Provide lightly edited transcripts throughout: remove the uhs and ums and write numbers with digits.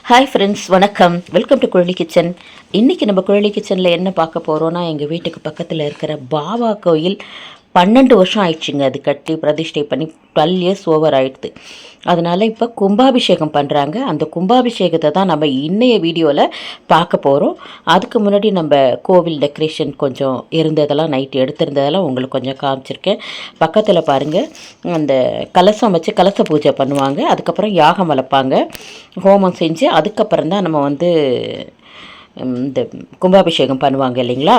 Hi friends, வணக்கம். Welcome to Kuzhali kitchen. இன்றைக்கி நம்ம குழலி கிச்சனில் என்ன பார்க்க போகிறோன்னா, எங்கள் வீட்டுக்கு பக்கத்தில் இருக்கிற பாபா கோயில் 12 வருஷம் ஆயிடுச்சுங்க. அது கட்டி பிரதிஷ்டை பண்ணி 12 இயர்ஸ் ஓவர் ஆயிடுது. அதனால் இப்போ கும்பாபிஷேகம் பண்ணுறாங்க. அந்த கும்பாபிஷேகத்தை தான் நம்ம இன்னைய வீடியோவில் பார்க்க போகிறோம். அதுக்கு முன்னாடி நம்ம கோவில் டெக்கரேஷன் கொஞ்சம் இருந்ததெல்லாம் நைட்டு எடுத்திருந்ததெல்லாம் உங்களுக்கு கொஞ்சம் காமிச்சிருக்கேன். பக்கத்தில் பாருங்கள், அந்த கலசம் வச்சு கலச பூஜை பண்ணுவாங்க. அதுக்கப்புறம் யாகம் வளர்ப்பாங்க, ஹோமம் செஞ்சு அதுக்கப்புறம் தான் நம்ம இந்த கும்பாபிஷேகம் பண்ணுவாங்க இல்லைங்களா.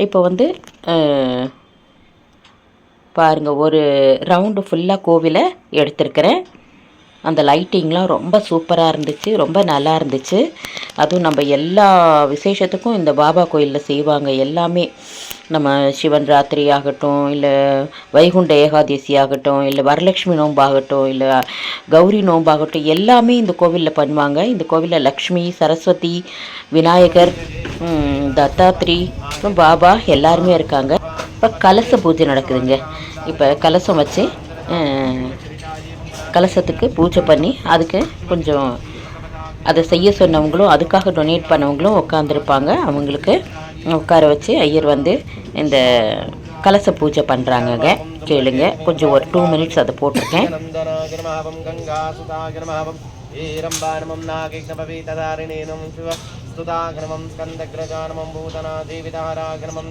இப்போ பாருங்கள், ஒரு ரவுண்டு ஃபுல்லாக கோவிலை எடுத்திருக்கிறேன். அந்த லைட்டிங்லாம் ரொம்ப சூப்பராக இருந்துச்சு, ரொம்ப நல்லா இருந்துச்சு. அதுவும் நம்ம எல்லா விசேஷத்துக்கும் இந்த பாபா கோயிலில் செய்வாங்க. எல்லாமே நம்ம சிவன் ராத்திரி ஆகட்டும், இல்லை வைகுண்ட ஏகாதசி ஆகட்டும், இல்லை வரலட்சுமி நோம்பாகட்டும், இல்லை கௌரி நோம்பாகட்டும், எல்லாமே இந்த கோவிலில் பண்ணுவாங்க. இந்த கோவிலில் லக்ஷ்மி, சரஸ்வதி, விநாயகர், தத்தாத்ரி, பாபா எல்லாருமே இருக்காங்க. இப்போ கலச பூஜை நடக்குதுங்க. இப்போ கலசம் வச்சு கலசத்துக்கு பூஜை பண்ணி அதுக்கு கொஞ்சம் அதை செய்ய சொன்னவங்களும் அதுக்காக டொனேட் பண்ணவங்களும் உட்காந்துருப்பாங்க. அவங்களுக்கு உட்கார வச்சு ஐயர் இந்த கலச பூஜை பண்ணுறாங்கங்க. கேளுங்க, கொஞ்சம் ஒரு 2 மினிட்ஸ் அதை போட்டிருக்கேன். ीरम्बानमं नागिग्नपवीतदारिणीनं शिव स्तुताग्नमं स्कन्दग्रजानमं भूतना देविताराग्नमं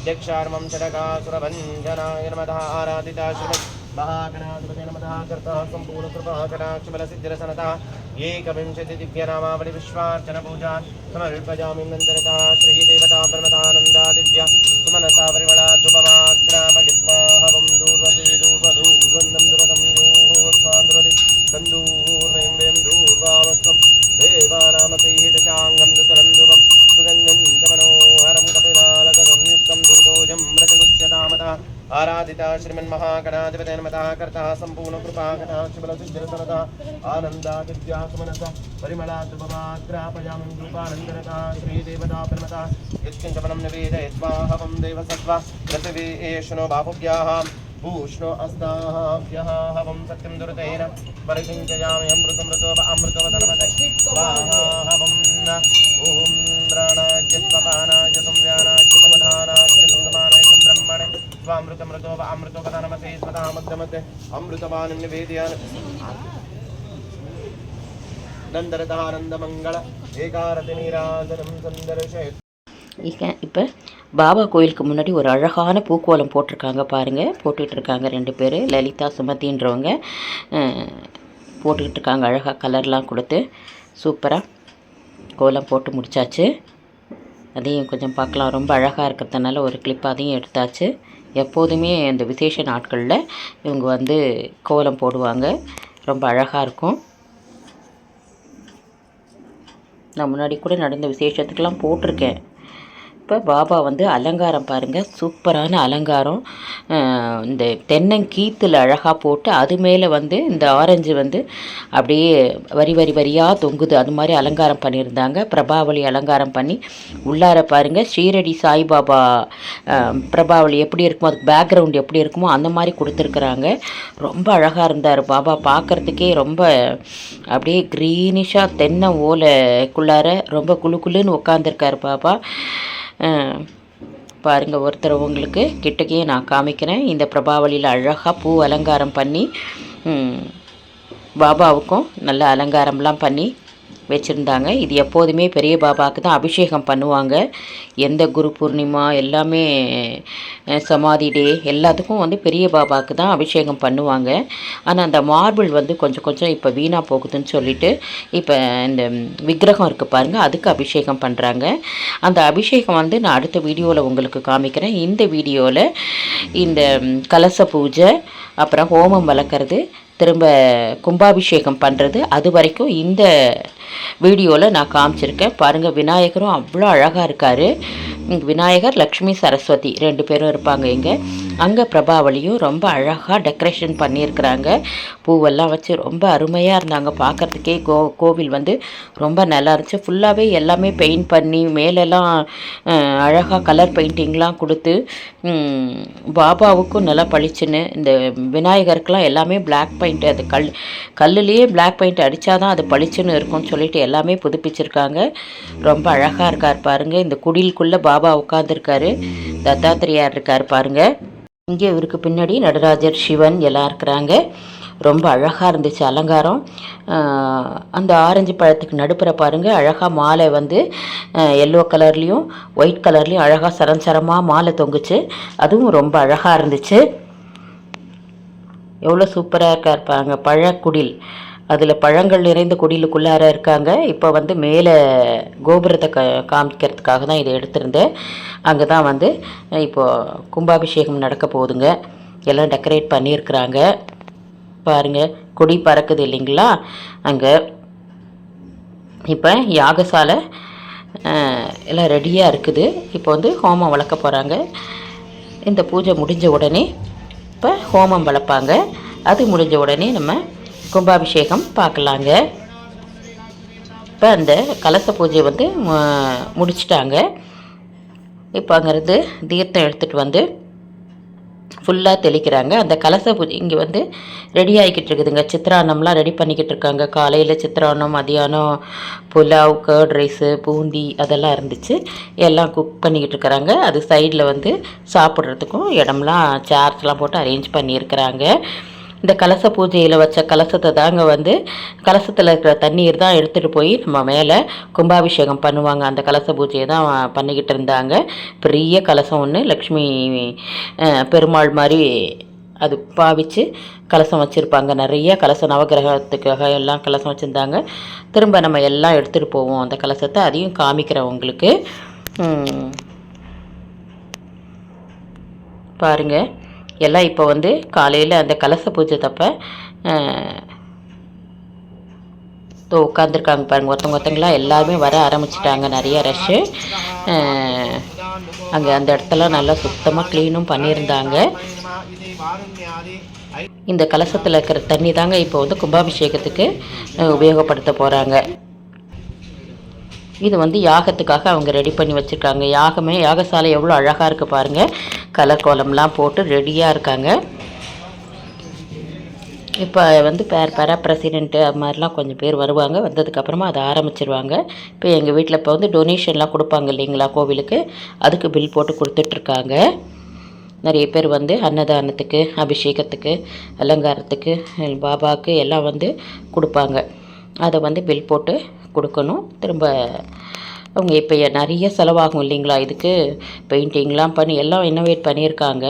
दक्षार्मं चडकासुरभञ्जनाय नमः आराधिता श्रीमत् महागणाधिपते नमः कर्ता सम्पूर्णकृपाकटाक्षबलसिद्धिरसनतः एकविंशति दिव्यनामावलि विश्वार्चन पूजा समर्पयामि नन्दरतः श्रीदेवता ब्रह्मदानन्दा दिव्या सुमनसा परिमलाद्रुपमाग्रापयित्वा हवं दूर्वसे दूर्वदूर्वन्दं दुरतं योस्वान्दुरति सन्दूर्वं वें दूर्वामस्वं देवानामपीहितशाङ्गं दुतरन्दुवं सुगन्धं च मनोहरं कपिलालकसंयुक्तं दुर्भोजं व्रतगुच्यतामतः आराधिता श्रीमन्महागणाधिपते नमः कर्ता सम्पूर्णकृपाकटाक्षबलसिद्धिरसनतः आनन्दादिव्या सुमनसा परिमलाद्रुपमाग्रापयामि रूपानन्दरतः श्रीदेवता ब्रह्मता यत्किञ्चपनं निवेदयित्वा हवं देवसत्त्वा पृथिवीशनो बाहुभ्याः भूष्णो अस्ताभ्यः हवं सत्यं दुर्तेन परिचिञ्चयामि अमृतमृतोप अमृतवदनमते स्वाहा हवं ॐ प्राणाय स्वपानाय संव्यानाय समधानाय संगमानाय ब्रह्मणे स्वामृतमृतोप अमृतवदनमते स्वधा मध्यमते अमृतवान् निवेदयामि नन्दरतानन्दमङ्गल एकारति नीराजनं सन्दर्शय. இப்போ பாபா கோயிலுக்கு முன்னாடி ஒரு அழகான பூக்கோலம் போட்டிருக்காங்க பாருங்கள். போட்டுட்ருக்காங்க 2 பேர், லலிதா சுமதின்றவங்க போட்டுக்கிட்டு இருக்காங்க. அழகாக கலர்லாம் கொடுத்து சூப்பராக கோலம் போட்டு முடித்தாச்சு. அதையும் கொஞ்சம் பார்க்கலாம். ரொம்ப அழகாக இருக்கிறதுனால ஒரு கிளிப் அதையும் எடுத்தாச்சு. எப்போதுமே இந்த விசேஷ நாட்களில் இவங்க கோலம் போடுவாங்க, ரொம்ப அழகாக இருக்கும். நான் முன்னாடி கூட நடந்த விசேஷத்துக்கெலாம் போட்டிருக்கேன். இப்போ பாபா அலங்காரம் பாருங்கள், சூப்பரான அலங்காரம். இந்த தென்னங்கீத்தில் அழகாக போட்டு அது மேலே இந்த ஆரஞ்சு அப்படியே வரி வரி வரியாக தொங்குது. அது மாதிரி அலங்காரம் பண்ணியிருந்தாங்க. பிரபாவளி அலங்காரம் பண்ணி உள்ளார பாருங்கள், ஸ்ரீரடி சாய்பாபா பிரபாவளி எப்படி இருக்குமோ, அதுக்கு பேக்ரவுண்ட் எப்படி இருக்குமோ அந்த மாதிரி கொடுத்துருக்குறாங்க. ரொம்ப அழகாக இருந்தார் பாபா. பார்க்குறதுக்கே ரொம்ப அப்படியே க்ரீனிஷாக தென்னை ஓலைக்குள்ளார ரொம்ப குழு குழுன்னு உட்காந்துருக்கார் பாபா. பாருங்கள், ஒருத்தர் உங்களுக்கு கிட்டக்கே நான் காமிக்கிறேன். இந்த பிரபாவளியில் அழகாக பூ அலங்காரம் பண்ணி பாபாவுக்கும் நல்ல அலங்காரம்லாம் பண்ணி வச்சுருந்தாங்க. இது எப்போதுமே பெரிய பாபாவுக்கு தான் அபிஷேகம் பண்ணுவாங்க. எந்த குரு பூர்ணிமா எல்லாமே சமாதி டே எல்லாத்துக்கும் பெரிய பாபாவுக்கு தான் அபிஷேகம் பண்ணுவாங்க. ஆனால் அந்த மார்பிள் கொஞ்சம் கொஞ்சம் இப்போ வீணாக போகுதுன்னு சொல்லிட்டு இப்போ இந்த விக்கிரகம் இருக்குது பாருங்கள், அதுக்கு அபிஷேகம் பண்ணுறாங்க. அந்த அபிஷேகம் நான் அடுத்த வீடியோவில் உங்களுக்கு காமிக்கிறேன். இந்த வீடியோவில் இந்த கலச பூஜை, அப்புறம் ஹோமம் வளர்க்குறது, திரும்ப கும்பாபிஷேகம் பண்ணுறது, அது வரைக்கும் இந்த வீடியோவில் நான் காமிச்சிருக்கேன். பாருங்கள், விநாயகரும் அவ்வளோ அழகாக இருக்கார். விநாயகர், லக்ஷ்மி, சரஸ்வதி 2 பேரும் இருப்பாங்க இங்கே. அங்கே பிரபாவளியும் ரொம்ப அழகாக டெக்கரேஷன் பண்ணியிருக்கிறாங்க. பூவெல்லாம் வச்சு ரொம்ப அருமையாக இருந்தாங்க பார்க்குறதுக்கே. கோவில் வந்து ரொம்ப நல்லா இருந்துச்சு. ஃபுல்லாகவே எல்லாமே பெயிண்ட் பண்ணி மேலெல்லாம் அழகாக கலர் பெயிண்டிங்லாம் கொடுத்து பாபாவுக்கும் நல்லா பளிச்சுன்னு, இந்த விநாயகருக்கெலாம் எல்லாமே பிளாக் பெயிண்ட், அது கல்லுலேயே பிளாக் பெயிண்ட் அடித்தா தான் அது பளிச்சுன்னு இருக்கும்னு சொல்லிட்டு எல்லாமே புதுப்பிச்சிருக்காங்க. ரொம்ப அழகாக இருக்கார் பாருங்கள். இந்த குடிலுக்குள்ளே பாபா உட்காந்துருக்காரு. தத்தாத்திரியார் இருக்கார் பாருங்கள். இங்கே இவருக்கு பின்னாடி நடராஜர், சிவன் எல்லாம் இருக்கிறாங்க. ரொம்ப அழகாக இருந்துச்சு அலங்காரம். அந்த ஆரஞ்சு பழத்துக்கு நடுப்புற பாருங்கள், அழகாக மாலை வந்து எல்லோ கலர்லேயும் ஒயிட் கலர்லேயும் அழகாக சரஞ்சரமாக மாலை தொங்குச்சு. அதுவும் ரொம்ப அழகாக இருந்துச்சு. எவ்வளோ சூப்பராக இருக்கா இருப்பாங்க. பழக்குடில், அதில் பழங்கள் நிறைந்த குடிலுக்குள்ளார இருக்காங்க. இப்போ வந்து மேலே கோபுரத்தை காமிக்கிறதுக்காக தான் இதை எடுத்திருந்தேன். அங்கே தான் வந்து இப்போது கும்பாபிஷேகம் நடக்க போகுதுங்க. எல்லாம் டெக்கரேட் பண்ணியிருக்கிறாங்க பாருங்கள். கொடி பறக்குது இல்லைங்களா அங்கே. இப்போ யாகசாலை எல்லாம் ரெடியாக இருக்குது. இப்போ வந்து ஹோமம் வளர்க்க போகிறாங்க. இந்த பூஜை முடிஞ்ச உடனே இப்போ ஹோமம் வளர்ப்பாங்க. அது முடிஞ்ச உடனே நம்ம கும்பாபிஷேகம் பார்க்கலாங்க. இப்போ அந்த கலச பூஜை வந்து முடிச்சிட்டாங்க. இப்போ அங்கேருந்து தீர்த்தம் எடுத்துகிட்டு வந்து ஃபுல்லாக தெளிக்கிறாங்க. அந்த கலச பூஜை இங்கே வந்து ரெடி ஆகிக்கிட்டு இருக்குதுங்க. சித்திரான்னம்லாம் ரெடி பண்ணிக்கிட்டு இருக்காங்க. காலையில் சித்திரான்னம், மதியானம் புலாவ், கர்ட் ரைஸு, பூந்தி அதெல்லாம் இருந்துச்சு. எல்லாம் குக் பண்ணிக்கிட்டு இருக்கிறாங்க. அது சைடில் வந்து சாப்பிட்றதுக்கும் இடம்லாம் சேர்ஸ்லாம் போட்டு அரேஞ்ச் பண்ணியிருக்கிறாங்க. இந்த கலச பூஜையில் வச்ச கலசத்தை தாங்க வந்து, கலசத்தில் இருக்கிற தண்ணீர் தான் எடுத்துகிட்டு போய் நம்ம மேலே கும்பாபிஷேகம் பண்ணுவாங்க. அந்த கலச பூஜையை தான் பண்ணிக்கிட்டு இருந்தாங்க. பெரிய கலசம் ஒன்று லக்ஷ்மி பெருமாள் மாதிரி அது பாவிச்சு கலசம் வச்சுருப்பாங்க. நிறைய கலசம் நவகிரகத்துக்காக எல்லாம் கலசம் வச்சுருந்தாங்க. திரும்ப நம்ம எல்லாம் எடுத்துகிட்டு போவோம் அந்த கலசத்தை. அதையும் காமிக்கிறேன் உங்களுக்கு பாருங்கள். எல்லாம் இப்போ வந்து காலையில் அந்த கலச பூஜை தப்ப உட்காந்துருக்காங்க பாருங்கள். ஒருத்தவங்களாம் எல்லாருமே வர ஆரம்பிச்சிட்டாங்க. நிறைய ரஷ்ஷு. அங்கே அந்த இடத்தெல்லாம் நல்லா சுத்தமாக க்ளீனும் பண்ணியிருந்தாங்க. இந்த கலசத்தில் இருக்கிற தண்ணி தாங்க இப்போ வந்து கும்பாபிஷேகத்துக்கு உபயோகப்படுத்த போகிறாங்க. இது வந்து யாகத்துக்காக அவங்க ரெடி பண்ணி வச்சுருக்காங்க. யாகசாலை எவ்வளோ அழகாக இருக்குது பாருங்கள். கலர் கோலம்லாம் போட்டு ரெடியாக இருக்காங்க. இப்போ வந்து பேரா பிரசிடெண்ட்டு அது மாதிரிலாம் கொஞ்சம் பேர் வருவாங்க. வந்ததுக்கப்புறமா அதை ஆரம்பிச்சிருவாங்க. இப்போ எங்கள் வீட்டில் இப்போ வந்து டொனேஷன்லாம் கொடுப்பாங்க இல்லைங்களா கோவிலுக்கு, அதுக்கு பில் போட்டு கொடுத்துட்ருக்காங்க. நிறைய பேர் வந்து அன்னதானத்துக்கு, அபிஷேகத்துக்கு, அலங்காரத்துக்கு, பாபாவுக்கு எல்லாம் வந்து கொடுப்பாங்க. அதை வந்து பில் போட்டு கொடுக்கணும். திரும்ப அவங்க இப்போ நிறைய செலவாகும் இல்லைங்களா இதுக்கு. பெயிண்டிங்லாம் பண்ணி எல்லாம் இன்னோவேட் பண்ணியிருக்காங்க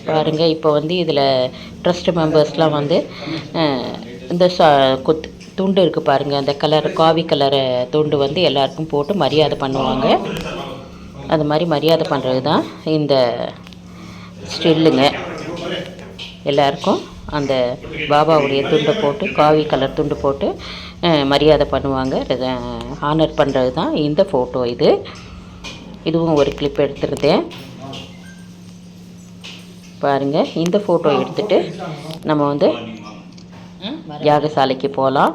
பாருங்கள். இப்போ வந்து இதில் ட்ரஸ்ட் மெம்பர்ஸ்லாம் வந்து இந்த துண்டு இருக்குது பாருங்கள். அந்த கலர் காவி கலரை துண்டு வந்து எல்லாருக்கும் போட்டு மரியாதை பண்ணுவாங்க. அது மாதிரி மரியாதை பண்ணுறது தான் இந்த ஸ்டில்லுங்க. எல்லாருக்கும் அந்த பாபாவுடைய துண்டை போட்டு, காவி கலர் துண்டு போட்டு மரியாதை பண்ணுவாங்க. ஹானர் பண்ணுறது தான் இந்த ஃபோட்டோ. இதுவும் ஒரு கிளிப் எடுத்துருந்தேன் பாருங்கள். இந்த ஃபோட்டோ எடுத்துகிட்டு நம்ம வந்து யாகசாலைக்கு போகலாம்.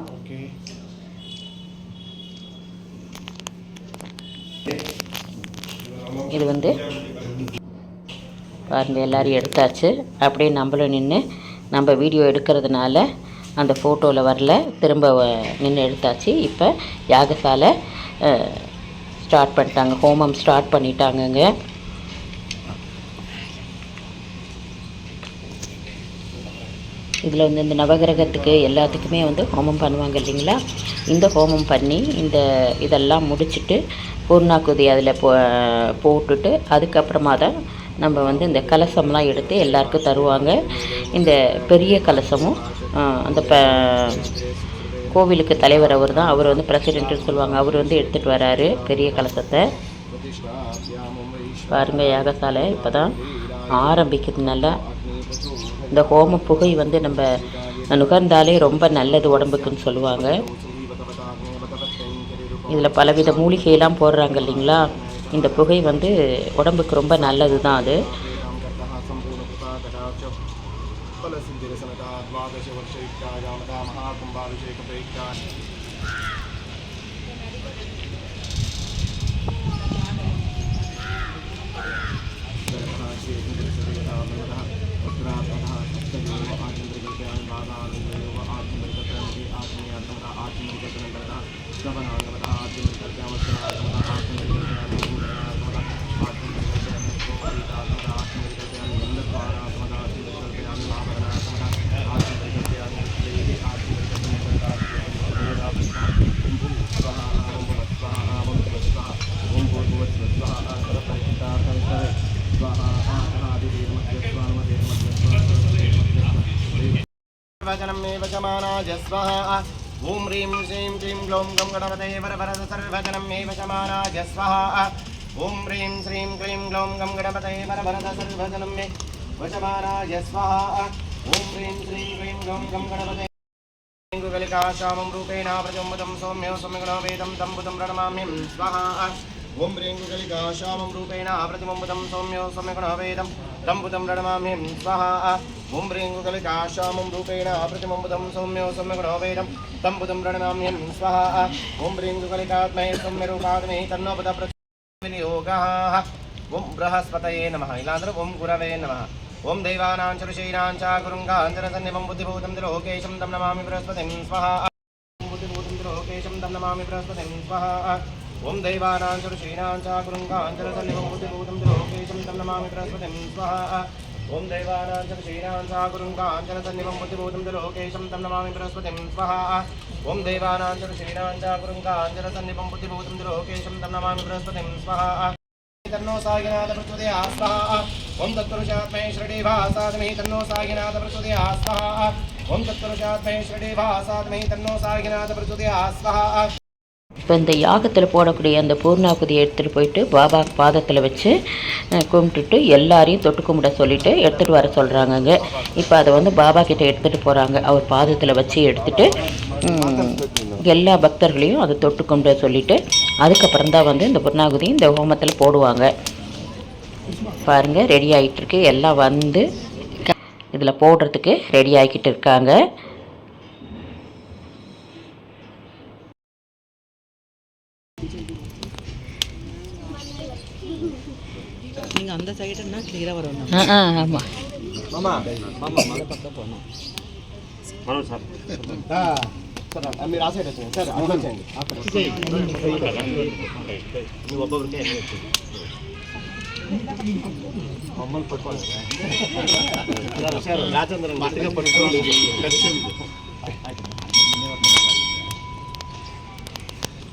இது வந்து பாருங்கள், எல்லோரும் எடுத்தாச்சு. அப்படியே நம்மளும் நின்று நம்ம வீடியோ எடுக்கிறதுனால அந்த ஃபோட்டோவில் வரல, திரும்ப நின்று எடுத்தாச்சு. இப்போ யாகசாலை ஸ்டார்ட் பண்ணிட்டாங்க, ஹோமம் ஸ்டார்ட் பண்ணிட்டாங்கங்க. இதில் வந்து இந்த நவகிரகத்துக்கு எல்லாத்துக்குமே வந்து ஹோமம் பண்ணுவாங்க இல்லைங்களா. இந்த ஹோமம் பண்ணி இதெல்லாம் முடிச்சுட்டு பூர்ணாக்குதி அதில் போட்டுட்டு அதுக்கப்புறமா தான் நம்ம வந்து இந்த கலசம்லாம் எடுத்து எல்லாருக்கும் தருவாங்க. இந்த பெரிய கலசமும் அந்த கோவிலுக்கு தலைவர் அவர் தான், அவர் வந்து பிரசிடென்ட்னு சொல்லுவாங்க, அவர் வந்து எடுத்துகிட்டு வராரு பெரிய கலசத்தை. பாருங்கள், யாகசாலை இப்போ தான் ஆரம்பிக்குது. நல்லா இந்த ஹோம புகை வந்து நம்ம நுகர்ந்தாலே ரொம்ப நல்லது உடம்புக்குன்னு சொல்லுவாங்க. இதில் பலவித மூலிகையெல்லாம் போடுறாங்க இல்லைங்களா. இந்த புகை வந்து உடம்புக்கு ரொம்ப நல்லது தான். அது सिद्धिरसनता द्वादशवर्षयुक्ता यामता महाकुम्भाभिषेकप्रयुक्ता सर्वजनमेव शमानाय स्वाहा ॐ ह्रीं श्रीं क्लीं ग्लौं गं गणपतये वरवरद सर्वजनमेव शमानाय स्वाहा ॐ ह्रीं श्रीं क्लीं ग्लौं गं गणपतये वरवरद सर्वजनमे वशमानाय स्वाहा ॐ ह्रीं श्रीं क्लीं ग्लौं गं गणपतये गुगलिकाशामं रूपेण प्रचुम्बतं सौम्यो सौम्यगुणो वेदं तं बुधं प्रणमाम्यं स्वाहा ॐ ह्रीं गुगलिकाशामं रूपेण प्रतिबिम्बतं सौम्यो सौम्यगुणो वेदं तं बुधं प्रणमाम्यं स्वाहा ॐ ह्रीं गुगलिकाशामं रूपेण प्रतिबिम्बतं सौम्यो सौम्यगुणो वेदं तं बुधं प्रणमाम्यं स्वाहा ॐ ह्रीं गुगलिकात्महे सौम्यरूपात्महे तन्नो बुध प्रतिविनियोगः ॐ बृहस्पतये नमः इलान्द्र ॐ गुरवे नमः ॐ दैवानां च ऋषीणां च गुरुङ्गाञ्जनसन्निभं बुद्धिभूतं त्रिलोकेशं तं नमामि बृहस्पतिं स्वाहा बुद्धिभूतं त्रिलोकेशं तं नमामि बृहस्पतिं स्वाहा ॐ दैवानां च ऋषीणां च गुरुङ्गाञ्जनसन्निभं बुद्धिभूतं त्रिलोकेशं तं नमामि बृहस्पतिं स्वाहा ॐ दैवानां च ऋषीणां च गुरुङ्गाञ्जनसन्निभं बुद्धिभूतं त्रिलोकेशं तं नमामि बृहस्पतिं स्वाहा ॐ दैवानां च ऋषीणां च गुरुङ्गाञ्जनसन्निभं बुद्धिभूतं त्रिलोकेशं तं नमामि बृहस्पतिं स्वाहा तन्नो सायनाथ प्रचोदयात् स्वाहा ॐ तत्पुरुषात्मै श्रीदेवासादमहि तन्नो सायनाथ प्रचोदयात् स्वाहा ॐ तत्पुरुषात्मै श्रीदेवासादमहि तन्नो सायनाथ प्रचोदयात् स्वाहा இப்போ இந்த யாகத்தில் போடக்கூடிய அந்த பூர்ணாகுதியை எடுத்துகிட்டு போயிட்டு பாபா பாதத்தில் வச்சு கும்பிட்டுட்டு எல்லாரையும் தொட்டு கும்பிட சொல்லிவிட்டு எடுத்துகிட்டு வர சொல்கிறாங்கங்க. இப்போ அதை வந்து பாபா கிட்டே எடுத்துகிட்டு போகிறாங்க. அவர் பாதத்தில் வச்சு எடுத்துகிட்டு எல்லா பக்தர்களையும் அதை தொட்டு கும்பிட சொல்லிவிட்டு அதுக்கப்புறம் தான் வந்து இந்த பூர்ணாகுதி இந்த ஹோமத்தில் போடுவாங்க. பாருங்கள், ரெடி ஆகிட்டுருக்கு. எல்லாம் வந்து இதில் போடுறதுக்கு ரெடி ஆகிக்கிட்டு இருக்காங்க. நீங்கள் அந்த சைடுன்னா கிளியராக வரும். ஆமாம் மாமா மாமா மலை பக்கம் போகணும். సార్ మీరు ఆ సైడ్ వచ్చేయండి సార్ అక్కడ వచ్చేయండి నువ్వు ఒబ్బొరికి మమ్మల్ని పట్టుకోవాలి సార్ రాజేంద్రన్ మట్టిగా పట్టుకోవాలి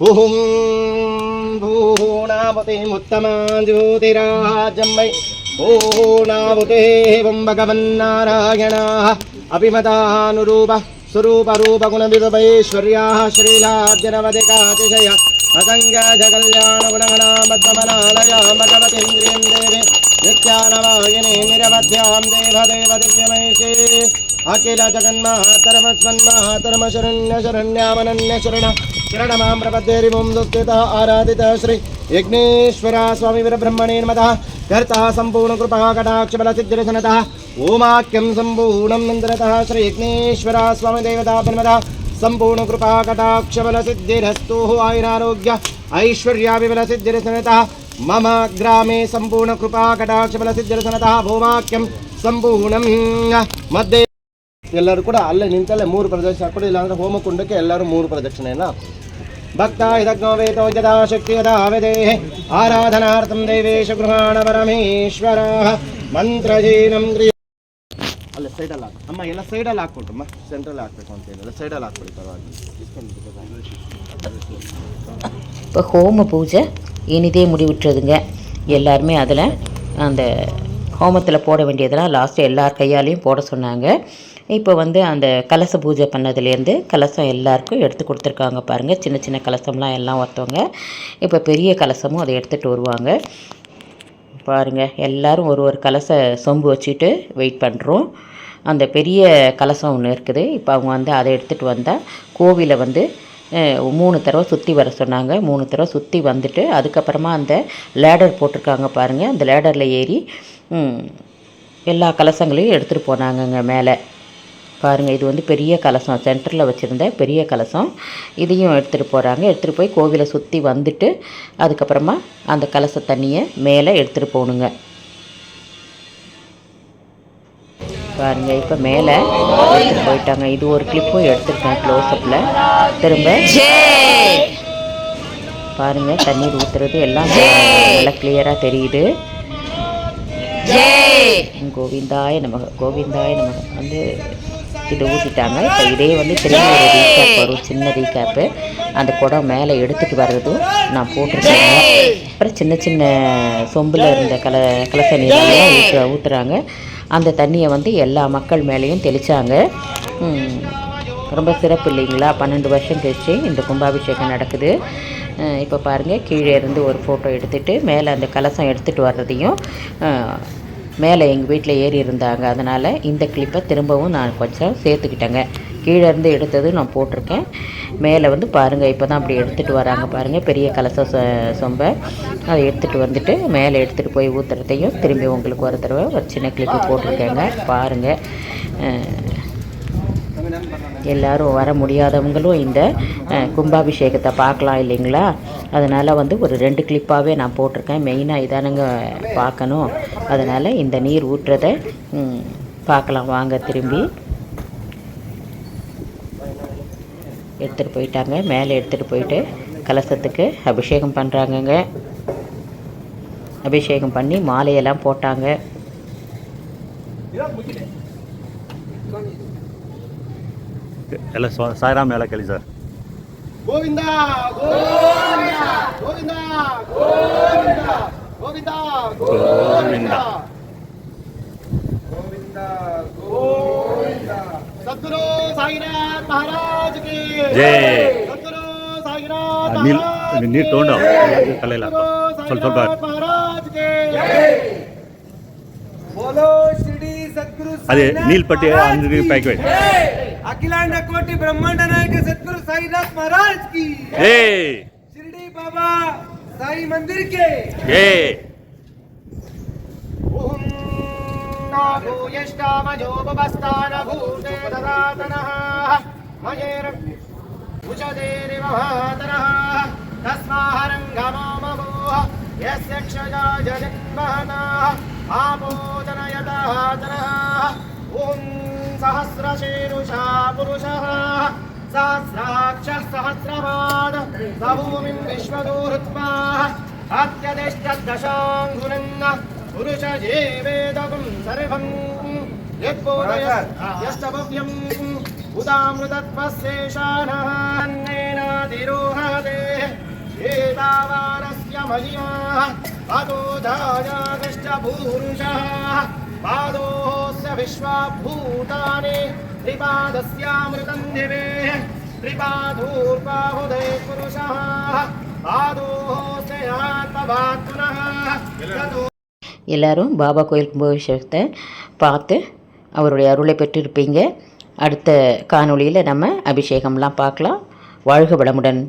ఓం భూనావతేముత్తమా జ్యోతిరాజమ్మై ఓనావతేవం భగవన్నారాయణాః అభిమతానురూప स्वरूपरूपगुणविभवैश्वर्याः श्रीलाद्यनवधिकातिशय असङ्ख्यजकल्याणगुणगणामद्मनालयां भगवतीन्द्रियं देवी नित्यानवायिनी निरवध्यां देवदेव दिव्यमैषी अखिल जगन्मातरमस्मन्मातरमशरण्यशरण्यामनन्यशरण शरणमां प्रपद्येरिवं दुःस्थितः आराधितः श्री यज्ञेश्वरा स्वामी वीरब्रह्मणे नमः कर्ता सम्पूर्णकृपा कटाक्षबलसिद्धिरसनतः ओमाख्यं सम्पूर्णं नन्दनतः श्री यज्ञेश्वरा स्वामी देवतापन्मतः सम्पूर्णकृपा कटाक्षबलसिद्धिरस्तु आयुरारोग्य ऐश्वर्याविबलसिद्धिरसनतः मम ग्रामे सम्पूर्णकृपा कटाक्षबलसिद्धिरसनतः भूमाख्यं सम्पूर्णं मध्ये ಎಲ್ಲರೂ ಕೂಡ ಅಲ್ಲೇ ನಿಂತಲ್ಲೇ 3 ಪ್ರದಕ್ಷಿಣೆ ಹಾಕ್ಬಿಡಿ. ಇಲ್ಲಾಂದರೆ ಹೋಮಕುಂಡಕ್ಕೆ ಎಲ್ಲರೂ 3 ಪ್ರದಕ್ಷಿಣೆಯನ್ನು ಭಕ್ತ ಇದಜ್ಞೋ ವೇದೋ ಯದಾ ಶಕ್ತಿ ಯದಾ ವೇದೇಃ ಆರಾಧನಾರ್ಥಂ ದೇವೇಶ ಗೃಹಾಣ ಪರಮೇಶ್ವರ ಮಂತ್ರಜೀನಂ ಕ್ರಿಯ ಅಲ್ಲ ಸೈಡಲ್ಲಿ ಹಾಕಿ ಅಮ್ಮ ಎಲ್ಲ ಸೈಡಲ್ಲಿ ಹಾಕ್ಬಿಟ್ರಮ್ಮ ಸೆಂಟ್ರಲ್ಲಿ ಹಾಕಬೇಕು ಅಂತ ಏನಿಲ್ಲ ಸೈಡಲ್ಲಿ ಹಾಕ್ಬಿಡಿ ಪರವಾಗಿ. இப்போ ஹோம பூஜை இனிதே முடிவிட்டுறதுங்க. எல்லாருமே அதில் அந்த ஹோமத்தில் போட வேண்டியதெல்லாம் லாஸ்ட்டு எல்லார் கையாலையும் போட சொன்னாங்க. இப்போ வந்து அந்த கலச பூஜை பண்ணதுலேருந்து கலசம் எல்லாருக்கும் எடுத்து கொடுத்துருக்காங்க. பாருங்கள், சின்ன சின்ன கலசம்லாம் எல்லாம் ஒருத்தவங்க. இப்போ பெரிய கலசமும் அதை எடுத்துகிட்டு வருவாங்க. பாருங்கள், எல்லோரும் ஒரு கலச சொம்பு வச்சுட்டு வெயிட் பண்ணுறோம். அந்த பெரிய கலசம் ஒன்று இருக்குது. இப்போ அவங்க வந்து அதை எடுத்துகிட்டு வந்தால் கோவிலை வந்து 3 தடவை சுற்றி வர சொன்னாங்க. 3 தடவை சுற்றி வந்துட்டு அதுக்கப்புறமா அந்த லேடர் போட்டிருக்காங்க பாருங்கள். அந்த லேடரில் ஏறி எல்லா கலசங்களையும் எடுத்துகிட்டு போனாங்கங்க மேலே. பாருங்கள், இது வந்து பெரிய கலசம், சென்டரில் வச்சுருந்த பெரிய கலசம். இதையும் எடுத்துகிட்டு போகிறாங்க. எடுத்துகிட்டு போய் கோவிலை சுற்றி வந்துட்டு அதுக்கப்புறமா அந்த கலச தண்ணியை மேலே எடுத்துகிட்டு போகணுங்க. பாருங்கள், இப்போ மேலே எடுத்துகிட்டு போயிட்டாங்க. இது ஒரு கிளிப்பும் எடுத்துருக்கேன் க்ளோஸ்அப்பில். திரும்ப பாருங்கள், தண்ணீர் ஊற்றுறது எல்லாம் நல்லா கிளியராக தெரியுது. கோவிந்தாய நமக, கோவிந்தாய நமக வந்து இது ஊற்றிட்டாங்க. இப்போ இதே வந்து திரும்பி ஒரு ரீகேப் வரும், சின்ன ரீகேப்பு. அந்த குடம் மேலே எடுத்துகிட்டு வர்றதும் நான் போட்டிருக்கேங்க. அப்புறம் சின்ன சின்ன சொம்பில் இருந்த கலச நீரெல்லாம் ஊற்றுறாங்க. அந்த தண்ணியை வந்து எல்லா மக்கள் மேலேயும் தெளித்தாங்க. ரொம்ப சிறப்பு இல்லைங்களா? 12 வருஷம் கழிச்சு இந்த கும்பாபிஷேகம் நடக்குது. இப்போ பாருங்கள், கீழே இருந்து ஒரு ஃபோட்டோ எடுத்துகிட்டு மேலே அந்த கலசம் எடுத்துகிட்டு வர்றதையும் மேலே எங்கள் வீட்டில் ஏறி இருந்தாங்க. அதனால் இந்த கிளிப்பை திரும்பவும் நான் கொஞ்சம் சேர்த்துக்கிட்டேங்க. கீழே இருந்து எடுத்தது நான் போட்டிருக்கேன். மேலே வந்து பாருங்கள், இப்போ தான் அப்படி எடுத்துகிட்டு வராங்க பாருங்கள், பெரிய கலச சொம்பை. அதை எடுத்துகிட்டு வந்துட்டு மேலே எடுத்துகிட்டு போய் ஊற்றுறதையும் திரும்பி உங்களுக்கு ஒரு தடவை ஒரு சின்ன கிளிப்பு போட்டிருக்கேங்க. பாருங்கள், எல்லோரும் வர முடியாதவங்களும் இந்த கும்பாபிஷேகத்தை பார்க்கலாம் இல்லைங்களா? அதனால் வந்து ஒரு 2 கிளிப்பாகவே நான் போட்டிருக்கேன். மெயினாக இதானுங்க பார்க்கணும். அதனால் இந்த நீர் ஊற்றுறதை பார்க்கலாம் வாங்க. திரும்பி எடுத்துகிட்டு போயிட்டாங்க. மேலே எடுத்துகிட்டு போயிட்டு கலசத்துக்கு அபிஷேகம் பண்ணுறாங்கங்க. அபிஷேகம் பண்ணி மாலையெல்லாம் போட்டாங்க. ಎಲ್ಲ ಸಾಯಿರಾಮ್ ಎಲ್ಲ ಕೇಳಿ ಸರ್. ಗೋವಿಂದ ಗೋವಿಂದ ಗೋವಿಂದ ಗೋವಿಂದ ಗೋವಿಂದ ಗೋವಿಂದ ಗೋವಿಂದ ಗೋವಿಂದ. ಸದ್ಗುರು ಸಾಯಿನಾಥ್ ಮಹಾರಾಜ್ ಕಿ ಜೈ. ಸದ್ಗುರು ಸಾಯಿನಾಥ್ ಮಹಾರಾಜ್ ಕಿ ನೀರು ತಗೊಂಡು ಕಲೆಯಲ್ಲ ಸ್ವಲ್ಪ ಮಹಾರಾಜ್ ಕಿ बोलो श्री सद्गुरु ಅದೇ ನೀಲ್ಪಟ್ಟಿ ಅಂಗಡಿ ಪ್ಯಾಕೆಟ್. अखिलांड कोटि ब्रह्मांड नायक सद्गुरु साईनाथ महाराज की जय. शिरडी बाबा साई मंदिर के जय. ओम नागो यष्टामजोपस्थान भूते ददातनः मयेर उचदेरि महातनः तस्माहरङ्गमो ममोह यस्य क्षया जगन्महनः आपोदनयतः तनः. ओम सहस्रशीरुषा पुरुषः सहस्राक्षः सहस्रपाद सभूमिं विश्वदूहृत्वा अत्यदिष्टदशाङ्गुलन्न पुरुषजीवेदकं सर्वं यद्बोधयस्तभव्यम् उदामृतत्वस्येषानः अन्नेनातिरोहते एतावानस्य मय्याः अतोधायागष्टभूरुषः पादोऽस्य विश्वाभूतानि त्रिपादस्यामृतं दिवे त्रिपादूर्बाहुदे पुरुषः पादोऽस्य आत्मभात्मनः. எல்லோரும் பாபா கோயில் கும்பாபிஷேகத்தை பார்த்து அவருடைய அருளை பெற்றிருப்பீங்க. அடுத்த காணொளியில் நம்ம அபிஷேகம்லாம் பார்க்கலாம். வாழ்க வளமுடன்.